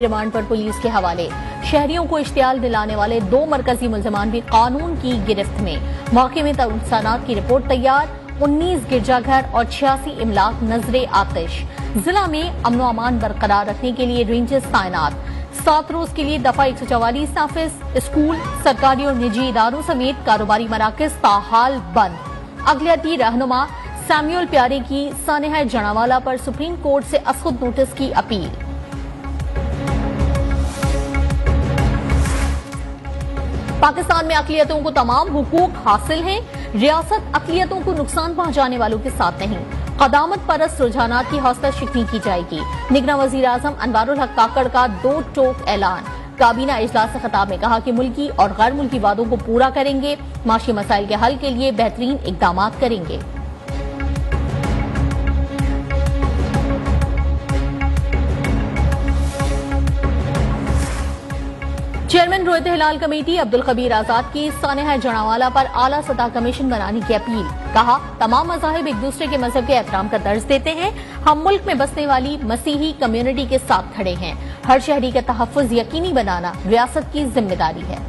Remand पर police के हवाले। शहरियों को इश्तियाल दिलाने वाले 2 मरकजी मुल्जमान भी कानून की गिरफ्त में। मौके में नुकसानात की रिपोर्ट तैयार। 19 गिरजाघर और 86 इमलाक नजरे आतिश। जिला में अमनो अमान बरकरार रखने के लिए रेंजर्स तैनात। 7 रोज के लिए दफा 144 नाफिज। स्कूल, सरकारी और निजी इदारों समेत कारोबारी मराकज ताहाल बंद। अगलियाती रहनुमा सैमुअल प्यारे की सानेहा जनावाला पर सुप्रीम कोर्ट से असखुद नोटिस की अपील। पाकिस्तान में अक़लियतों को तमाम हुकूक हासिल हैं। रियासत अक़लियतों को नुकसान पहुंचाने वालों के साथ नहीं। क़दामत परस्त रुझानात की हौसला शिकनी की जाएगी। निगरां वज़ीर आज़म अनवारुल हक काकड़ का 2 टोक ऐलान। काबीना इजलास से खिताब में कहा कि मुल्की और गैर मुल्की वादों को पूरा करेंगे। माशी मसाइल के हल के लिए बेहतरीन इक़दाम करेंगे। चेयरमैन रोयत हिलाल कमेटी अब्दुल खबीर आजाद की सानेहा जनावाला पर आला सतह कमीशन बनाने की अपील। कहा, तमाम मज़ाहिब एक दूसरे के मजहब के एहतराम का दर्ज देते हैं। हम मुल्क में बसने वाली मसीही कम्युनिटी के साथ खड़े हैं। हर शहरी का तहफ़्फ़ुज़ यकीनी बनाना रियासत की जिम्मेदारी है।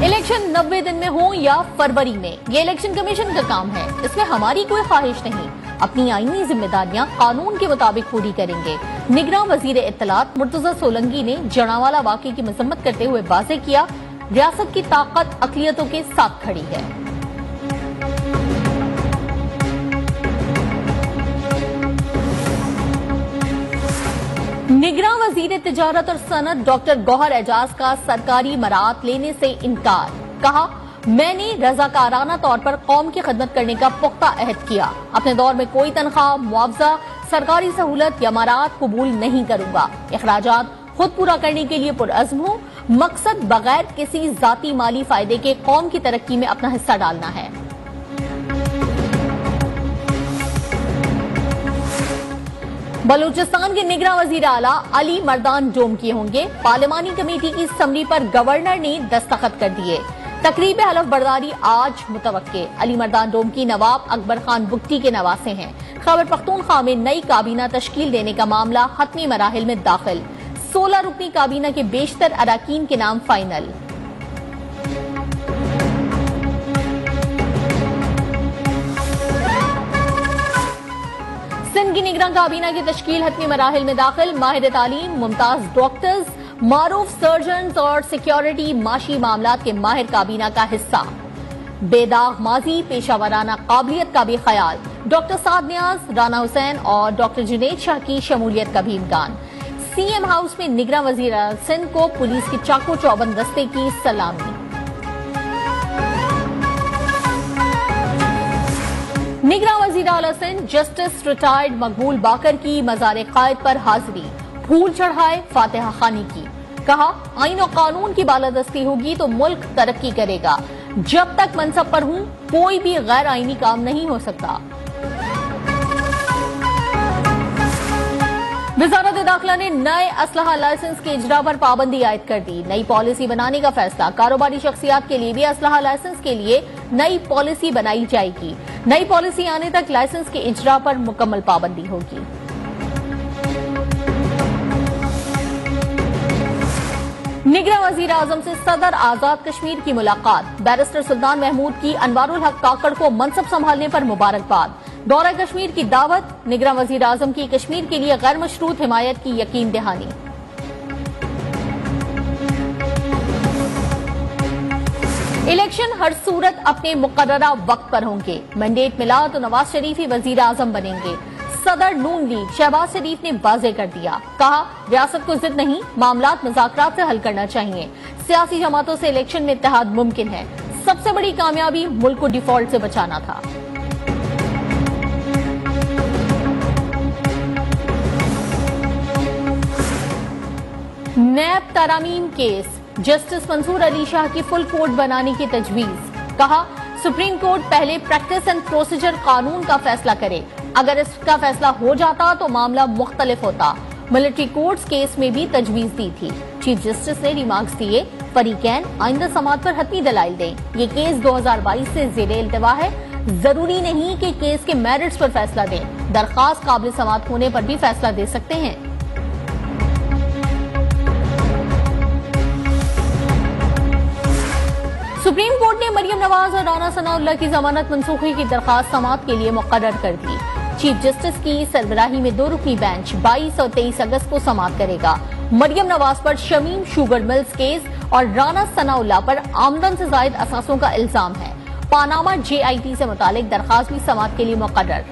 इलेक्शन 90 दिन में हो या फरवरी में, ये इलेक्शन कमीशन का काम है। इसमें हमारी कोई ख्वाहिश नहीं। अपनी आईनी जिम्मेदारियां कानून के मुताबिक पूरी करेंगे। निगरां वजीर इत्तलात मुर्तजा सोलंकी ने जनावाला वाक़े की मजम्मत करते हुए वाज़ेह किया, रियासत की ताकत अक़लियतों के साथ खड़ी है। निगरां वजीर तिजारत और सनत डॉक्टर गौहर एजाज का सरकारी मरात लेने से इनकार। कहा, मैंने रजाकाराना तौर पर कौम की खिदमत करने का पुख्ता अहद किया। अपने दौर में कोई तनख्वाह, मुआवजा, सरकारी सहूलत या मरात कबूल नहीं करूंगा। अखराजात खुद पूरा करने के लिए पुरअज़्म हूँ। मकसद बगैर किसी जाती माली फायदे के कौम की तरक्की में अपना हिस्सा डालना है। बलूचिस्तान के निगरां वजीर आला अली मर्दान डोम किए होंगे। पार्लिमानी कमेटी की समरी पर गवर्नर ने दस्तखत कर दिए। तकरीब हलफ बर्दारी आज मुतवक्के। अली मर्दान डोम की नवाब अकबर खान बुगटी के नवासे हैं। खैबर पख्तूनख्वा में नई काबीना तश्कील देने का मामला हतमी मराहिल में दाखिल। 16 रुकनी काबीना के बेशतर अराकीन के नाम फाइनल। सिंध की निगरां काबीना की तश्कील हतमी मराहिल में दाखिल। माहिर तालीम, मुमताज डॉक्टर्स, मारूफ सर्जन्स और सिक्योरिटी माशी मामलात के माहिर काबीना का हिस्सा। बेदाग माजी, पेशावराना काबिलियत का भी ख्याल। डॉक्टर साद नियाज, राना हुसैन और डॉक्टर जुनैद शाह की शमूलियत का भी इम्कान। सीएम हाउस में निगरां वजीर सिंध को पुलिस की चाकू चौबंद दस्ते की सलामी। निगरां वजीर आला सिंध जस्टिस रिटायर्ड मकबूल बाकर की मज़ार कायद पर हाजिरी। फूल चढ़ाए, फातिहा खानी की। कहा, आईन और कानून की बालादस्ती होगी तो मुल्क तरक्की करेगा। जब तक मनसब पर हूं, कोई भी गैर आईनी काम नहीं हो सकता। वजारत दाखिला ने नए असलहा लाइसेंस के इजरा पर पाबंदी आयद कर दी। नई पॉलिसी बनाने का फैसला। कारोबारी शख्सियात के लिए भी असलहा लाइसेंस के लिए नई पॉलिसी बनाई जाएगी। नई पॉलिसी आने तक लाइसेंस के इजरा पर मुकम्मल पाबंदी होगी। निगरां वजीर आजम से सदर आजाद कश्मीर की मुलाकात। बैरिस्टर सुल्तान महमूद की अनवारुल हक काकड़ को मनसब संभालने पर मुबारकबाद। दौरा कश्मीर की दावत। निगरां वजीर आजम की कश्मीर के लिए गैर मशरूत हिमायत की यकीन दहानी। इलेक्शन हर सूरत अपने मुकर्ररा वक्त पर होंगे। मैंडेट मिला तो नवाज शरीफ ही वजीर आजम बनेंगे। सदर नून लीग शहबाज शरीफ ने वाज़ेह कर दिया। कहा, रियासत को जिद नहीं, मामलात मुज़ाकरात से हल करना चाहिए। सियासी जमातों से इलेक्शन में इत्तेहाद मुमकिन है। सबसे बड़ी कामयाबी मुल्क को डिफॉल्ट से बचाना था। नैब तरामीम केस। जस्टिस मंसूर अली शाह की फुल कोर्ट बनाने की तजवीज। कहा, सुप्रीम कोर्ट पहले प्रैक्टिस एंड प्रोसीजर कानून का फैसला करे। अगर इसका फैसला हो जाता तो मामला मुख्तलिफ होता। मिलिट्री कोर्ट्स केस में भी तजवीज दी थी। चीफ जस्टिस ने रिमार्क्स दिए, फरीकैन आइंदा समात पर हतमी दलाइल दें। ये केस 2022 से ज़ेरे इल्तिवा है। जरूरी नहीं कि केस के मेरिट्स पर फैसला दें, दरखास्त काबिल समाअत होने पर भी फैसला दे सकते हैं। सुप्रीम कोर्ट ने मरियम नवाज और राना सनाउल्लाह की जमानत मंसूखी की दरखास्त समाअत के लिए मुकर्रर कर दी। चीफ जस्टिस की सरबराही में 2 रुकनी बेंच 22 और 23 अगस्त को समाअत करेगा। मरियम नवाज पर शमीम शुगर मिल्स केस और राना सनाउल्लाह पर आमदन से जायद असासों का इल्जाम है। पानामा JIT से मुतालिक दरखास्त भी समाअत के लिए मुकर्रर।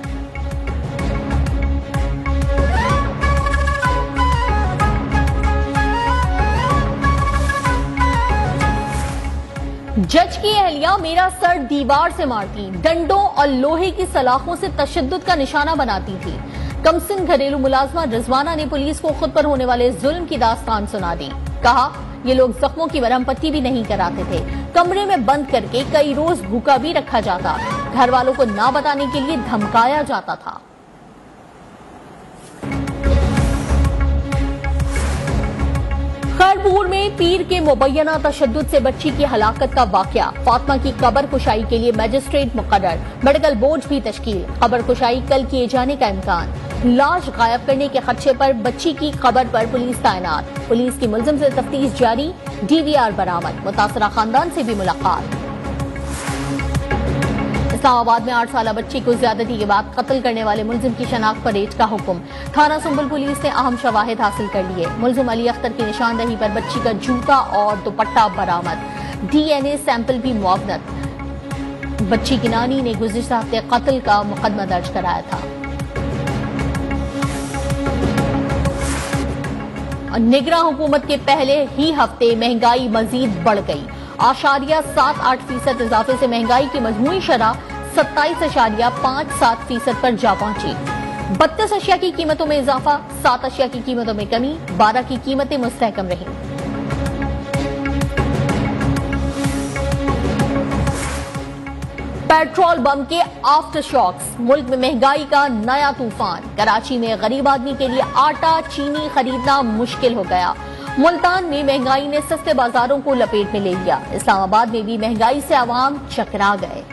जज की अहलिया मेरा सर दीवार से मारती, डंडों और लोहे की सलाखों से तशद्दुद का निशाना बनाती थी। कमसिन घरेलू मुलाजमा रिजवाना ने पुलिस को खुद पर होने वाले जुल्म की दास्तान सुना दी। कहा, ये लोग जख्मों की मरहम पट्टी भी नहीं कराते थे, कमरे में बंद करके कई रोज भूखा भी रखा जाता, घर वालों को ना बताने के लिए धमकाया जाता था। खैरपुर में पीर के मुबैना तशद्दुद से बच्ची की हलाकत का वाकया। फातिमा की कबर कुशाई के लिए मजिस्ट्रेट मुकर्रर, मेडिकल बोर्ड भी तश्कील। कबर कुशाई कल किए जाने का इम्कान। लाश गायब करने के खदशे पर बच्ची की कबर पर पुलिस तैनात। पुलिस की मुलजिम से तफ्तीश जारी, DVR बरामद। मुतासरा खानदान से भी मुलाकात। इस्लामाबाद में 8 साला बच्ची को ज्यादती के बाद कत्ल करने वाले मुलजिम की शनाख्त पर रेड का हुक्म। थाना सुंबुल पुलिस ने अहम शवाहिद हासिल कर लिए। मुलजिम अली अख्तर की निशानदही पर बच्ची का जूता और दुपट्टा बरामद। DNA सैंपल भी मुआवनत। बच्ची की नानी ने गुज़िश्ता हफ्ते कत्ल का मुकदमा दर्ज कराया था। निगरां हुकूमत के पहले ही हफ्ते महंगाई मजीद बढ़ गई। 8.78% इजाफे से महंगाई की मजमूई शरह 27.57% पर जा पहुंची। 32 अशिया की कीमतों में इजाफा, 7 अशिया की कीमतों में कमी, 12 की कीमतें मुस्तहकम रहीं। पेट्रोल बम के आफ्टर शॉक्स, मुल्क में महंगाई का नया तूफान। कराची में गरीब आदमी के लिए आटा चीनी खरीदना मुश्किल हो गया। मुल्तान में महंगाई ने सस्ते बाजारों को लपेट में ले लिया। इस्लामाबाद में भी महंगाई से आवाम चकरा गए।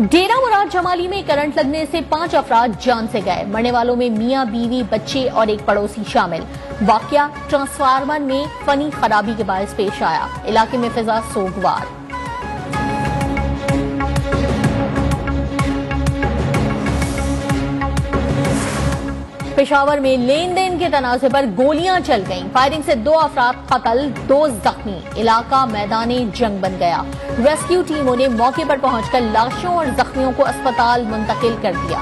डेरा मुराद जमाली में करंट लगने से 5 अफराद जान से गए। मरने वालों में मियां बीवी, बच्चे और एक पड़ोसी शामिल। वाकया ट्रांसफार्मर में फनी खराबी के बायस पेश आया। इलाके में फिजा सोगवार। पेशावर में लेन देन के तनाज़े पर गोलियां चल गईं। फायरिंग से 2 अफराद कत्ल, 2 जख्मी। इलाका मैदाने जंग बन गया। रेस्क्यू टीमों ने मौके पर पहुंचकर लाशों और जख्मियों को अस्पताल मुंतकिल कर दिया।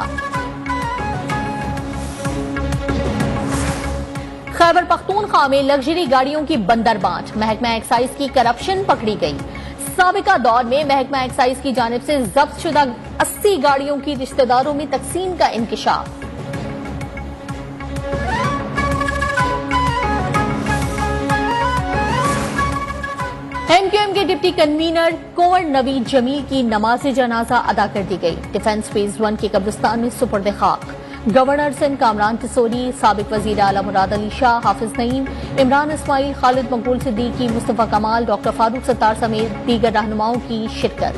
खैबर पख्तूनख्वा में लग्जरी गाड़ियों की बंदरबांट। महकमा एक्साइज की करप्शन पकड़ी गई। साबिका दौर में महकमा एक्साइज की जानिब से जब्त शुदा 80 गाड़ियों की रिश्तेदारों में तकसीम का इंकिशाफ। MQM के डिप्टी कन्वीनर कुंवर नवीद जमील की नमाज जनाजा अदा कर दी गई। डिफेंस फेज 1 के कब्रिस्तान में सुपुर्द खाक। गवर्नर सिंध कामरान किशोरी, साबिक वजीर आला मुराद अली शाह, हाफिज नईम, इमरान इस्माइल, खालिद मकबूल सिद्दीकी, मुस्तफा कमाल, डॉक्टर फारूक सत्तार समेत दीगर रहनुमाओं की शिरकत।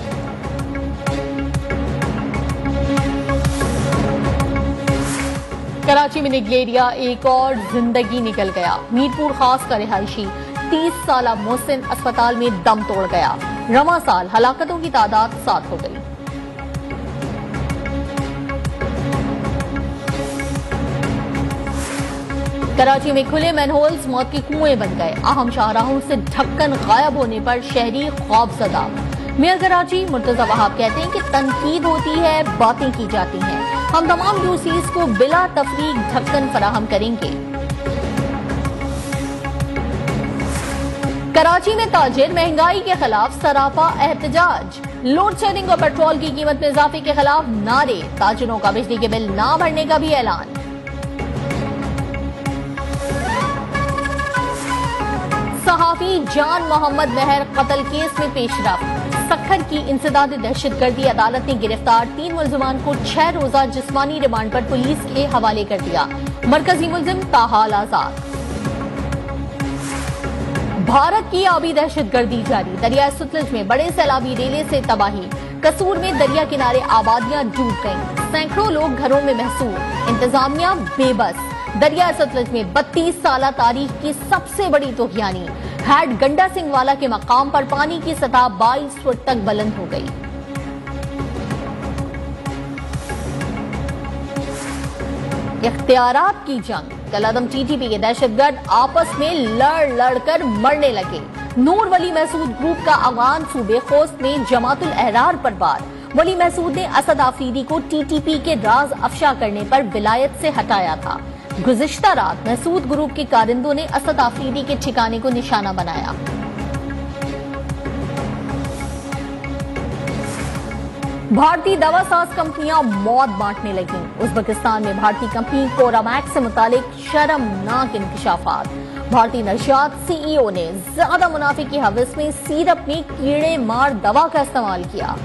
कराची में निगलेरिया, एक और जिंदगी निकल गया। मीरपुर खास का रिहायशी 30 साला मोहसिन अस्पताल में दम तोड़ गया। रवां साल हलाकतों की तादाद 7 हो गई। कराची में खुले मैनहोल्स मौत के कुएं बन गए। अहम शाहराहों से ढक्कन गायब होने पर शहरी खौफजदा। मेयर कराची मुर्तजा वहाब कहते हैं कि तनकीद होती है, बातें की जाती हैं। हम तमाम यूसीज को बिला तफरीक ढक्कन फराहम करेंगे। कराची में ताजिर महंगाई के खिलाफ सरापा एहतजाज। लोड शेडिंग और पेट्रोल की कीमत में इजाफे के खिलाफ नारे। ताजिरों का बिजली के बिल ना भरने का भी ऐलान। सहाफी जान मोहम्मद महर कत्ल केस में पेशरफ। सखर की इंसदाद दहशतगर्दी अदालत ने गिरफ्तार 3 मुलजमान को 6 रोजा जिस्मानी रिमांड पर पुलिस के हवाले कर दिया। मरकजी मुलजिम ताहाल आजाद। भारत की आबी दहशतगर्दी जारी, दरिया सतलुज में बड़े सैलाबी रेले से तबाही, कसूर में दरिया किनारे आबादियां डूब गईं, सैकड़ों लोग घरों में महसूर, इंतजामिया बेबस। दरिया सतलुज में 32 साल तारीख की सबसे बड़ी तूफानी, हैड गंडा सिंह वाला के मकाम पर पानी की सतह 22 फुट तक बुलंद हो गई। इख्तियारात की जंग, कलअदम टीटीपी के दहशतगर्द आपस में लड़कर मरने लगे। नूर वली महसूद ग्रुप का अफगान सूबे खोस्त में जमातुल अहरार पर वार। वली महसूद ने असद आफरीदी को टीटीपी के राज अफशा करने पर विलायत से हटाया था। गुज़िश्ता रात महसूद ग्रुप के कारिंदों ने असद आफरीदी के ठिकाने को निशाना बनाया। भारतीय दवा साज कंपनियां मौत बांटने लगी। उज्बेकिस्तान में भारतीय कंपनी कोरामैक्स से मुतालिक शर्मनाक इंकशाफात। भारतीय नशियात सीईओ ने ज्यादा मुनाफे की हवस में सीरप में कीड़े मार दवा का इस्तेमाल किया।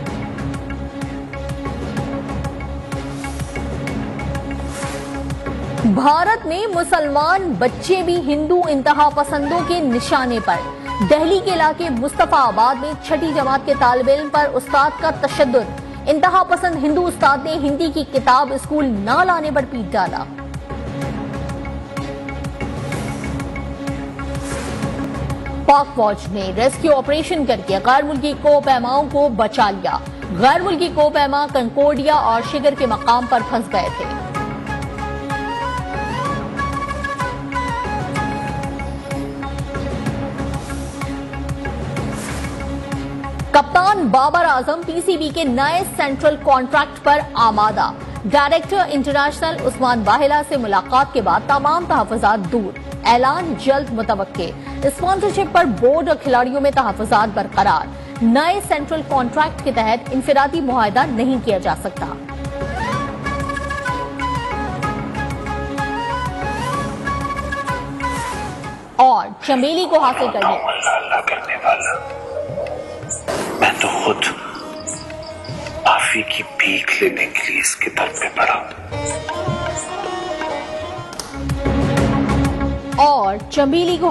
भारत में मुसलमान बच्चे भी हिंदू इंतहा पसंदों के निशाने पर। दिल्ली के इलाके मुस्तफाबाद में छठी जमात के तालिब इल्म पर उस्ताद का तशद्दुद। इंतहा पसंद हिंदू उस्ताद ने हिंदी की किताब स्कूल न लाने पर पीट डाला। पाक फौज ने रेस्क्यू ऑपरेशन करके गैर मुल्की कोपैमाओं को बचा लिया। गैर मुल्की कोपैमा कंकोडिया और शिगर के मकाम पर फंस गए थे। कप्तान बाबर आजम पीसीबी के नए सेंट्रल कॉन्ट्रैक्ट पर आमादा। डायरेक्टर इंटरनेशनल उस्मान बाहिला से मुलाकात के बाद तमाम तहफ़्फ़ुज़ात दूर, ऐलान जल्द मुतवक्के। स्पॉन्सरशिप पर बोर्ड और खिलाड़ियों में तहफ़्फ़ुज़ात बरकरार। नए सेंट्रल कॉन्ट्रैक्ट के तहत इंफरादी मुआहदा नहीं किया जा सकता। और चमेली को हासिल करने मैं तो खुद माफी की भीख लेने के लिए इसके दर पे पड़ा। और चमेली को